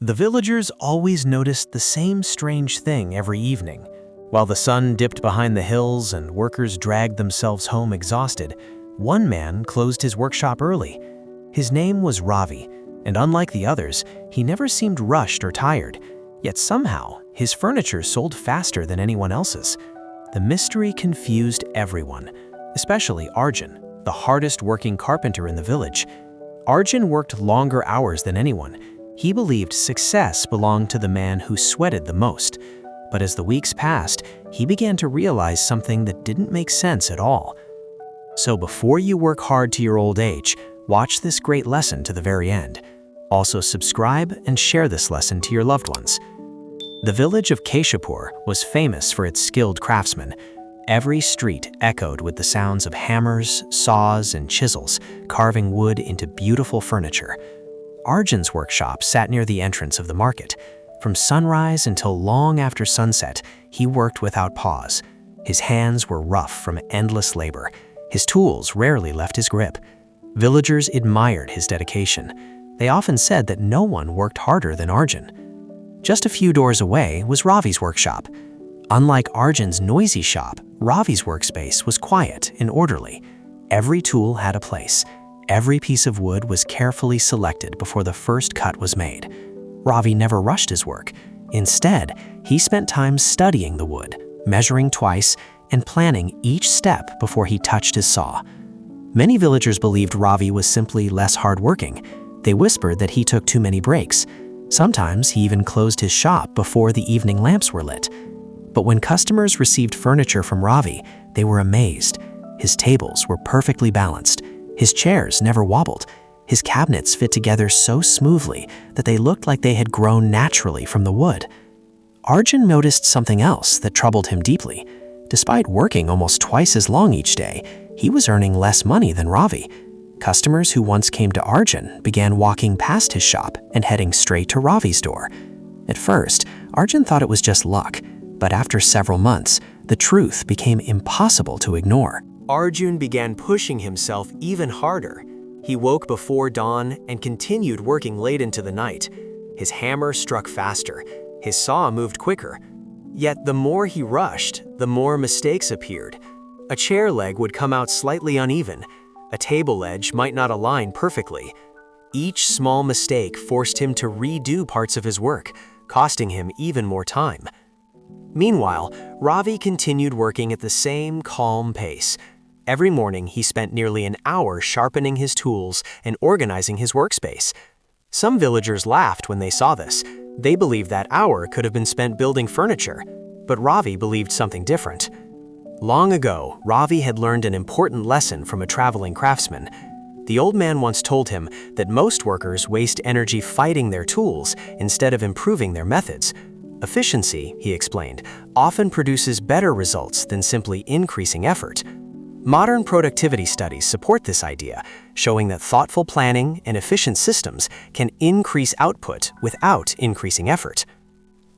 The villagers always noticed the same strange thing every evening. While the sun dipped behind the hills and workers dragged themselves home exhausted, one man closed his workshop early. His name was Ravi, and unlike the others, he never seemed rushed or tired. Yet somehow, his furniture sold faster than anyone else's. The mystery confused everyone, especially Arjun, the hardest working carpenter in the village. Arjun worked longer hours than anyone. He believed success belonged to the man who sweated the most. But as the weeks passed, he began to realize something that didn't make sense at all. So before you work hard to your old age, watch this great lesson to the very end. Also subscribe and share this lesson to your loved ones. The village of Keshapur was famous for its skilled craftsmen. Every street echoed with the sounds of hammers, saws, and chisels, carving wood into beautiful furniture. Arjun's workshop sat near the entrance of the market. From sunrise until long after sunset, he worked without pause. His hands were rough from endless labor. His tools rarely left his grip. Villagers admired his dedication. They often said that no one worked harder than Arjun. Just a few doors away was Ravi's workshop. Unlike Arjun's noisy shop, Ravi's workspace was quiet and orderly. Every tool had a place. Every piece of wood was carefully selected before the first cut was made. Ravi never rushed his work. Instead, he spent time studying the wood, measuring twice, and planning each step before he touched his saw. Many villagers believed Ravi was simply less hardworking. They whispered that he took too many breaks. Sometimes he even closed his shop before the evening lamps were lit. But when customers received furniture from Ravi, they were amazed. His tables were perfectly balanced. His chairs never wobbled. His cabinets fit together so smoothly that they looked like they had grown naturally from the wood. Arjun noticed something else that troubled him deeply. Despite working almost twice as long each day, he was earning less money than Ravi. Customers who once came to Arjun began walking past his shop and heading straight to Ravi's door. At first, Arjun thought it was just luck, but after several months, the truth became impossible to ignore. Arjun began pushing himself even harder. He woke before dawn and continued working late into the night. His hammer struck faster. His saw moved quicker. Yet the more he rushed, the more mistakes appeared. A chair leg would come out slightly uneven. A table edge might not align perfectly. Each small mistake forced him to redo parts of his work, costing him even more time. Meanwhile, Ravi continued working at the same calm pace. Every morning, he spent nearly an hour sharpening his tools and organizing his workspace. Some villagers laughed when they saw this. They believed that hour could have been spent building furniture, but Ravi believed something different. Long ago, Ravi had learned an important lesson from a traveling craftsman. The old man once told him that most workers waste energy fighting their tools instead of improving their methods. Efficiency, he explained, often produces better results than simply increasing effort. Modern productivity studies support this idea, showing that thoughtful planning and efficient systems can increase output without increasing effort.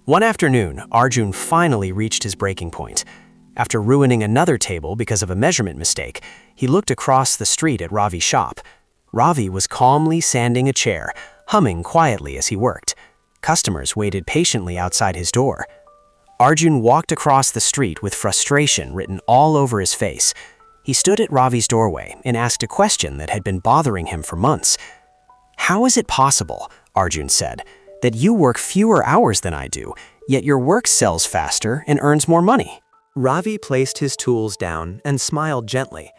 One afternoon, Arjun finally reached his breaking point. After ruining another table because of a measurement mistake, he looked across the street at Ravi's shop. Ravi was calmly sanding a chair, humming quietly as he worked. Customers waited patiently outside his door. Arjun walked across the street with frustration written all over his face. He stood at Ravi's doorway and asked a question that had been bothering him for months. "How is it possible," Arjun said, "that you work fewer hours than I do, yet your work sells faster and earns more money?" Ravi placed his tools down and smiled gently.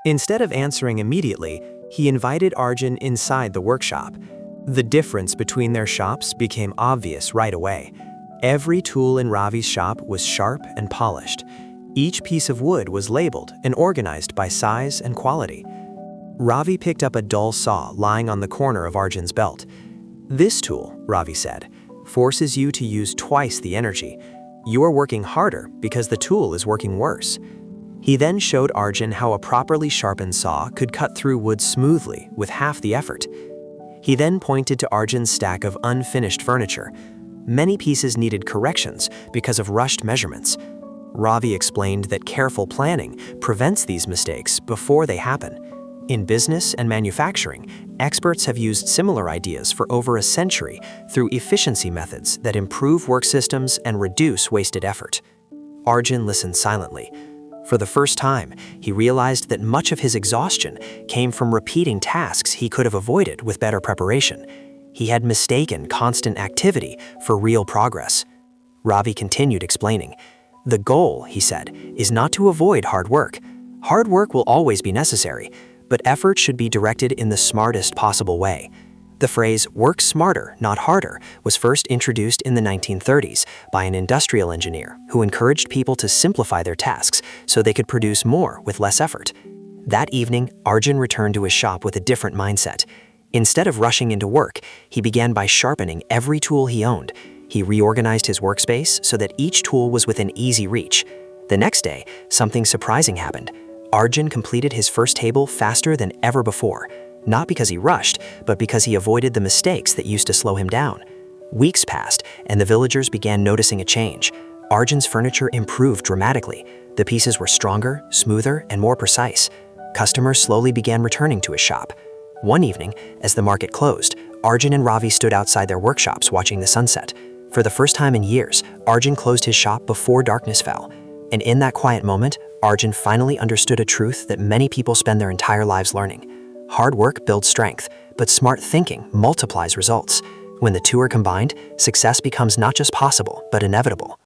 Instead of answering immediately, he invited Arjun inside the workshop. The difference between their shops became obvious right away. Every tool in Ravi's shop was sharp and polished. Each piece of wood was labeled and organized by size and quality. Ravi picked up a dull saw lying on the corner of Arjun's belt. "This tool," Ravi said, "forces you to use twice the energy. You are working harder because the tool is working worse." He then showed Arjun how a properly sharpened saw could cut through wood smoothly with half the effort. He then pointed to Arjun's stack of unfinished furniture. Many pieces needed corrections because of rushed measurements. Ravi explained that careful planning prevents these mistakes before they happen. In business and manufacturing, experts have used similar ideas for over a century through efficiency methods that improve work systems and reduce wasted effort. Arjun listened silently. For the first time, he realized that much of his exhaustion came from repeating tasks he could have avoided with better preparation. He had mistaken constant activity for real progress. Ravi continued explaining. The goal, he said, is not to avoid hard work. Hard work will always be necessary, but effort should be directed in the smartest possible way. The phrase, work smarter, not harder, was first introduced in the 1930s by an industrial engineer who encouraged people to simplify their tasks so they could produce more with less effort. That evening, Arjun returned to his shop with a different mindset. Instead of rushing into work, he began by sharpening every tool he owned. He reorganized his workspace so that each tool was within easy reach. The next day, something surprising happened. Arjun completed his first table faster than ever before, not because he rushed, but because he avoided the mistakes that used to slow him down. Weeks passed, and the villagers began noticing a change. Arjun's furniture improved dramatically. The pieces were stronger, smoother, and more precise. Customers slowly began returning to his shop. One evening, as the market closed, Arjun and Ravi stood outside their workshops watching the sunset. For the first time in years, Arjun closed his shop before darkness fell. And in that quiet moment, Arjun finally understood a truth that many people spend their entire lives learning. Hard work builds strength, but smart thinking multiplies results. When the two are combined, success becomes not just possible, but inevitable.